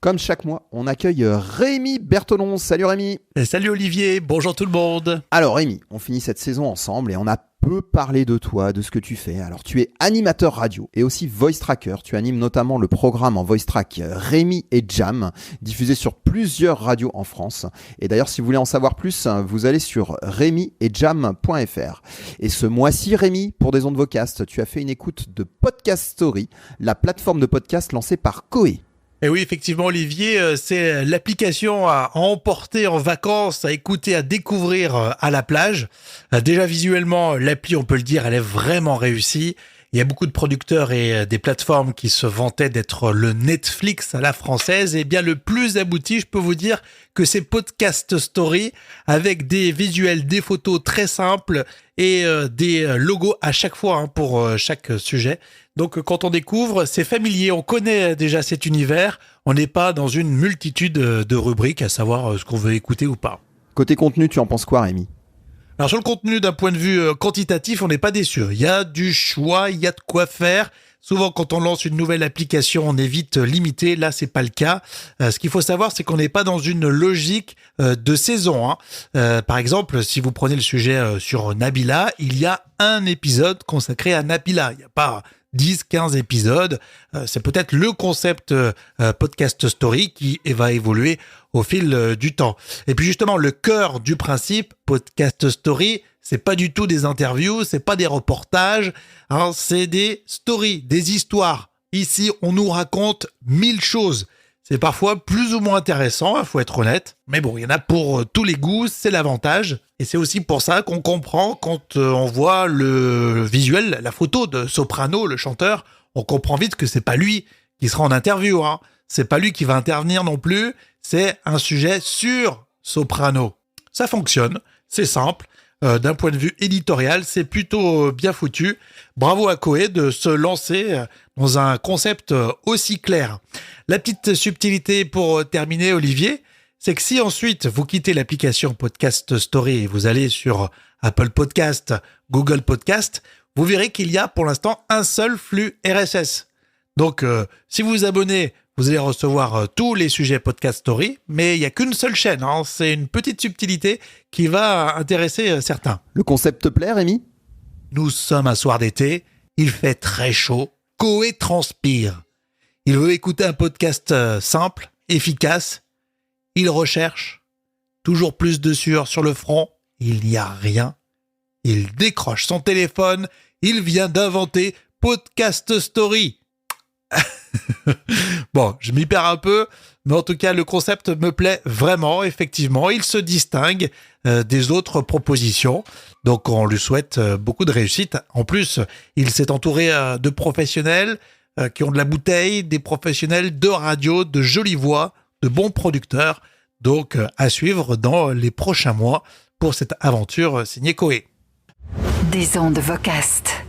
Comme chaque mois, on accueille Rémi Bertolon. Salut Rémi. Salut Olivier, bonjour tout le monde. Alors Rémi, on finit cette saison ensemble et on a peu parlé de toi, de ce que tu fais. Alors tu es animateur radio et aussi voice tracker. Tu animes notamment le programme en voice track Rémi et Jam, diffusé sur plusieurs radios en France. Et d'ailleurs, si vous voulez en savoir plus, vous allez sur remyetjam.fr. Et ce mois-ci, Rémi, pour des ondes Vocast, tu as fait une écoute de Podcast Story, la plateforme de podcast lancée par Koé. Et oui, effectivement, Olivier, c'est l'application à emporter en vacances, à écouter, à découvrir à la plage. Déjà visuellement, l'appli, on peut le dire, elle est vraiment réussie. Il y a beaucoup de producteurs et des plateformes qui se vantaient d'être le Netflix à la française. Et bien, le plus abouti, je peux vous dire que c'est Podcast Story avec des visuels, des photos très simples et des logos à chaque fois pour chaque sujet. Donc, quand on découvre, c'est familier. On connaît déjà cet univers. On n'est pas dans une multitude de rubriques à savoir ce qu'on veut écouter ou pas. Côté contenu, tu en penses quoi, Rémi ? Alors sur le contenu, d'un point de vue quantitatif, on n'est pas déçu. Il y a du choix, il y a de quoi faire. Souvent, quand on lance une nouvelle application, on est vite limité. Là, c'est pas le cas. Ce qu'il faut savoir, c'est qu'on n'est pas dans une logique de saison. Par exemple, si vous prenez le sujet sur Nabila, il y a un épisode consacré à Nabila. Il n'y a pas 10, 15 épisodes. C'est peut-être le concept Podcast Story qui va évoluer au fil du temps. Et puis justement, le cœur du principe Podcast Story, c'est pas du tout des interviews, c'est pas des reportages, c'est des stories, des histoires. Ici, on nous raconte 1000 choses. C'est parfois plus ou moins intéressant, il faut être honnête. Mais bon, il y en a pour tous les goûts, c'est l'avantage. Et c'est aussi pour ça qu'on comprend quand on voit le visuel, la photo de Soprano, le chanteur, on comprend vite que c'est pas lui qui sera en interview. C'est pas lui qui va intervenir non plus, c'est un sujet sur Soprano. Ça fonctionne, c'est simple. D'un point de vue éditorial, c'est plutôt bien foutu. Bravo à Koé de se lancer dans un concept aussi clair. La petite subtilité pour terminer, Olivier, c'est que si ensuite vous quittez l'application Podcast Story et vous allez sur Apple Podcast, Google Podcast, vous verrez qu'il y a pour l'instant un seul flux RSS. Donc, si vous vous abonnez, vous allez recevoir tous les sujets Podcast Story, mais il n'y a qu'une seule chaîne. C'est une petite subtilité qui va intéresser certains. Le concept te plaît, Rémi ? Nous sommes un soir d'été, il fait très chaud, Koé transpire. Il veut écouter un podcast simple, efficace. Il recherche, toujours plus de sueur sur le front, il n'y a rien. Il décroche son téléphone, il vient d'inventer Podcast Story. Bon, je m'y perds un peu, mais en tout cas, le concept me plaît vraiment, effectivement. Il se distingue des autres propositions, donc on lui souhaite beaucoup de réussite. En plus, il s'est entouré de professionnels qui ont de la bouteille, des professionnels de radio, de jolies voix, de bons producteurs. Donc, à suivre dans les prochains mois pour cette aventure signée Koé. Des ondes Vocast.